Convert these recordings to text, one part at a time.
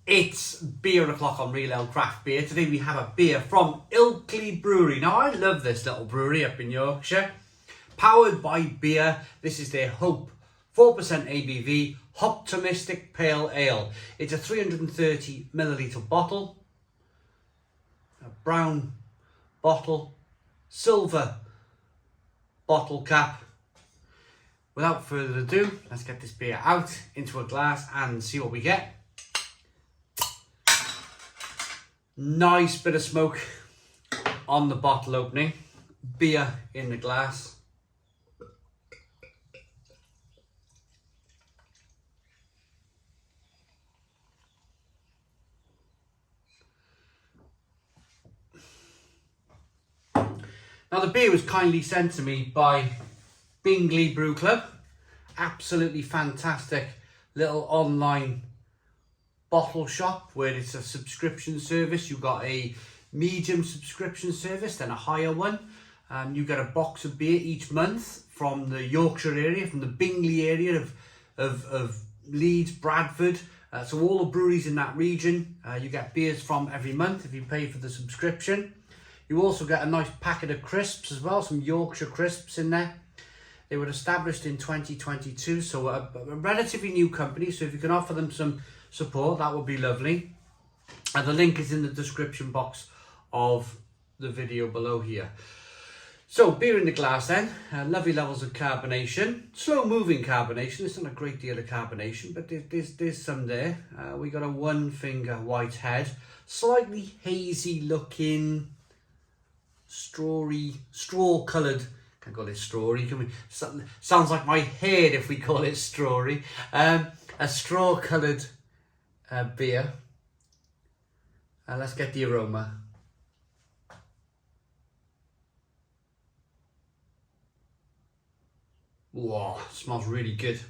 It's beer o'clock on Real Ale Craft Beer. Today we have a beer from Ilkley Brewery. Now I love this little brewery up in Yorkshire. Powered by beer. This is their Hope 4% ABV Hoptimistic Pale Ale. It's a 330ml bottle. A brown bottle. Silver bottle cap. Without further ado, let's get this beer out into a glass and see what we get. Nice bit of smoke on the bottle opening. Beer in the glass. Now the beer was kindly sent to me by Ilkley Brew Club. Absolutely fantastic little online bottle shop where it's a subscription service. You've got a medium subscription service, then a higher one. You get a box of beer each month from the Yorkshire area, from the Bingley area of Leeds, Bradford. So all the breweries in that region, you get beers from every month if you pay for the subscription. You also get a nice packet of crisps as well, some Yorkshire crisps in there. They were established in 2022, so a relatively new company, so if you can offer them some support, that would be lovely. And the link is in the description box of the video below here. So beer in the glass then, lovely levels of carbonation, slow moving carbonation. It's not a great deal of carbonation, but there's some there. We got a 1 finger white head, slightly hazy looking, straw coloured. Can't call it strawy, can we? Sounds like my head if we call it strawy. A straw coloured beer. Let's get the aroma. Whoa, smells really good.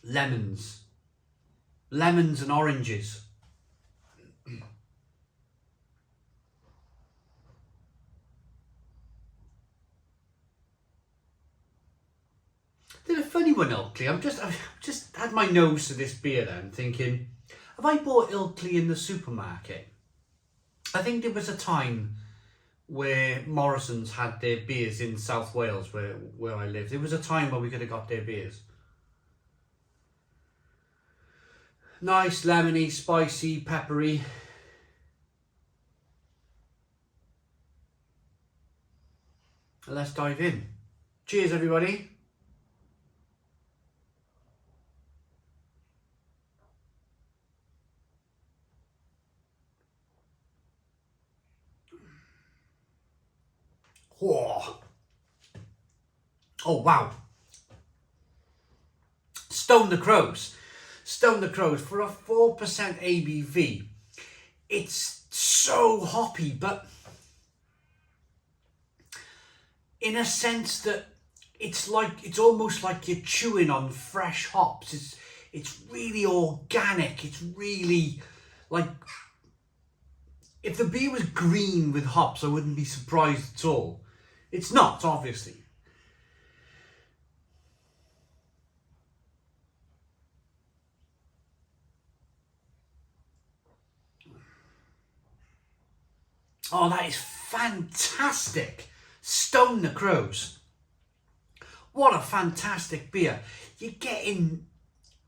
Lemons and oranges. They're a funny one, Ilkley. I've just had my nose to this beer then, thinking, have I bought Ilkley in the supermarket? I think there was a time where Morrison's had their beers in South Wales, where I lived. There was a time where we could have got their beers. Nice, lemony, spicy, peppery. Let's dive in. Cheers, everybody. Oh wow. Stone the Crows for a 4% ABV. It's so hoppy, but in a sense that it's almost like you're chewing on fresh hops. It's really organic. It's really like, if the beer was green with hops, I wouldn't be surprised at all. It's not, obviously. Oh, that is fantastic. Stone the Crows. What a fantastic beer. You're getting,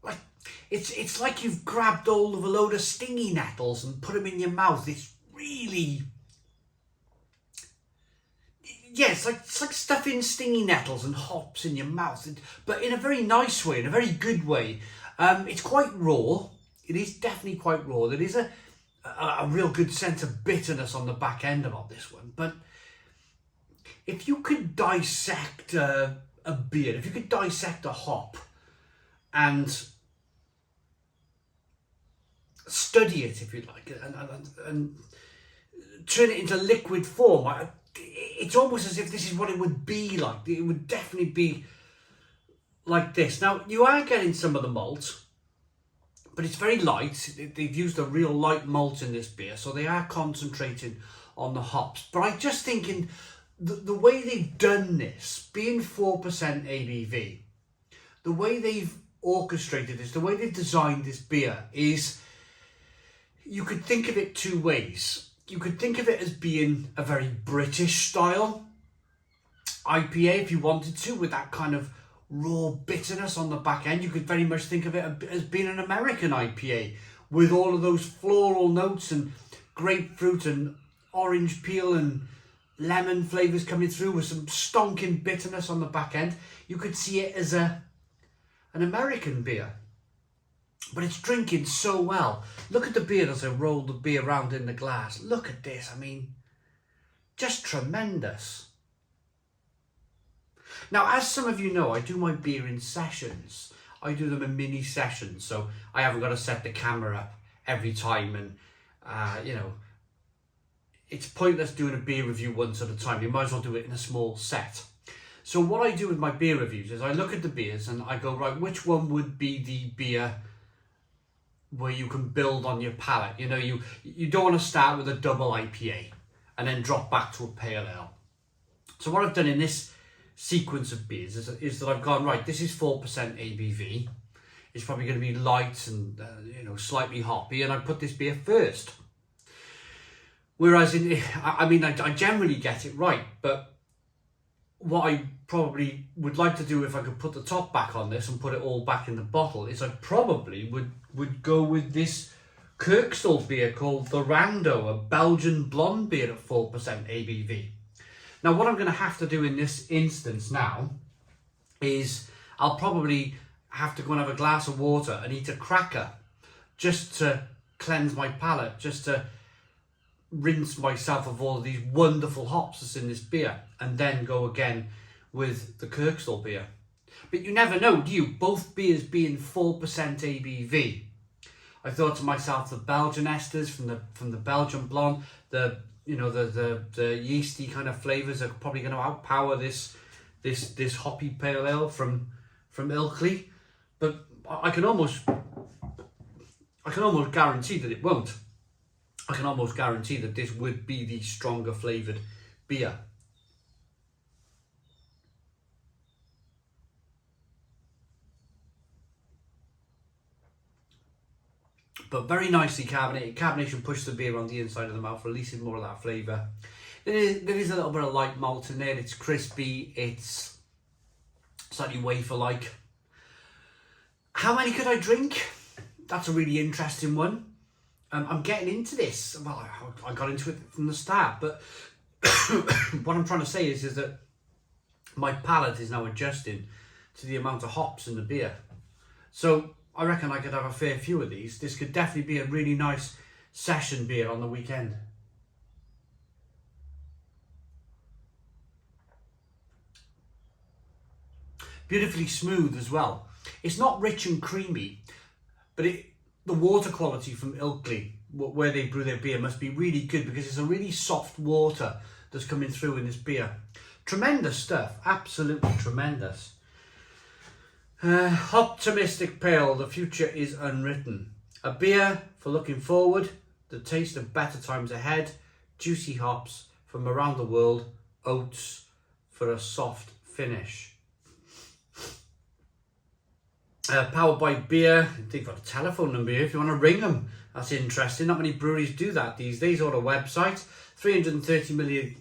like, it's like you've grabbed hold of a load of stingy nettles and put them in your mouth. It's really, yeah, it's like stuffing stingy nettles and hops in your mouth, but in a very nice way, in a very good way. It's quite raw. It is definitely quite raw. There is a real good sense of bitterness on the back end of this one. But if you could dissect a beer, if you could dissect a hop and study it, if you like, and turn it into liquid form, it's almost as if this is what it would be like. It would definitely be like this. Now, you are getting some of the malt, but it's very light. They've used a real light malt in this beer, so they are concentrated on the hops. But I'm just thinking, the way they've done this, being 4% ABV, the way they've orchestrated this, the way they've designed this beer is You could think of it two ways. You could think of it as being a very British style IPA if you wanted to, with that kind of raw bitterness on the back end. You could very much think of it as being an American IPA with all of those floral notes and grapefruit and orange peel and lemon flavours coming through with some stonking bitterness on the back end. You could see it as an American beer. But it's drinking so well. Look at the beer as I roll the beer around in the glass. Look at this. I mean, just tremendous. Now, as some of you know, I do my beer in sessions. I do them in mini sessions, so I haven't got to set the camera up every time, and you know, it's pointless doing a beer review once at a time. You might as well do it in a small set. So what I do with my beer reviews is I look at the beers and I go, right, which one would be the beer where you can build on your palate? You know, you don't want to start with a double IPA and then drop back to a pale ale. So what I've done in this sequence of beers is that I've gone, right, this is 4% ABV. It's probably going to be light and you know, slightly hoppy, and I put this beer first. Whereas I generally get it right, but what I probably would like to do if I could put the top back on this and put it all back in the bottle is I probably would go with this Kirkstall beer called the Rando, a Belgian blonde beer at 4% ABV. Now, what I'm going to have to do in this instance now is I'll probably have to go and have a glass of water and eat a cracker just to cleanse my palate, just to rinse myself of all of these wonderful hops that's in this beer, and then go again with the Kirkstall beer. But you never know, do you? Both beers being 4% ABV. I thought to myself, the Belgian esters from the Belgian blonde, the yeasty kind of flavours are probably going to outpower this hoppy pale ale from Ilkley, but I can almost guarantee that it won't. I can almost guarantee that this would be the stronger flavoured beer. But very nicely carbonated. Carbonation pushes the beer on the inside of the mouth, releasing more of that flavour. There is a little bit of light malt in there. It's crispy. It's slightly wafer-like. How many could I drink? That's a really interesting one. I'm getting into this. Well, I got into it from the start, but what I'm trying to say is that my palate is now adjusting to the amount of hops in the beer. So I reckon I could have a fair few of these. This could definitely be a really nice session beer on the weekend. Beautifully smooth as well. It's not rich and creamy, but the water quality from Ilkley, where they brew their beer, must be really good because it's a really soft water that's coming through in this beer. Tremendous stuff, absolutely tremendous. Hoptimistic Pale, the future is unwritten. A beer for looking forward, the taste of better times ahead, juicy hops from around the world, oats for a soft finish. Powered by beer. They've got a telephone number here if you want to ring them. That's interesting. Not many breweries do that these days, or a website. 330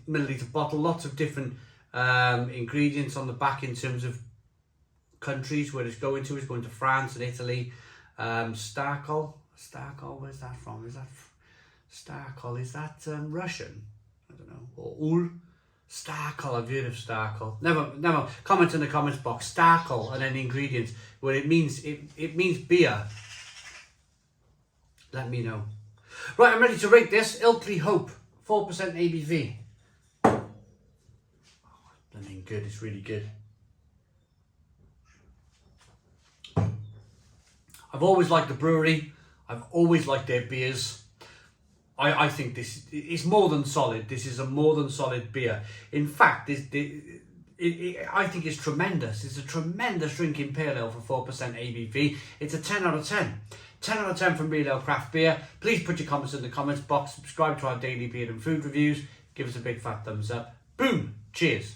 milliliter bottle, lots of different ingredients on the back in terms of countries where it's going to. It's going to France and Italy. Starkol, where's that from? Is that Starkol? Is that Russian? I don't know. Or Ul? Starkol, I've heard of Starkol. Never. Comment in the comments box. Starkol and then the ingredients. Well, it means beer. Let me know. Right, I'm ready to rate this. Ilkley Hope, 4% ABV. Oh, blooming good. It's really good. I've always liked the brewery. I've always liked their beers. I think this is more than solid. This is a more than solid beer. In fact, I think it's tremendous. It's a tremendous drinking pale ale for 4% ABV. It's a 10 out of 10. 10 out of 10 from Real Ale Craft Beer. Please put your comments in the comments box. Subscribe to our daily beer and food reviews. Give us a big fat thumbs up. Boom. Cheers.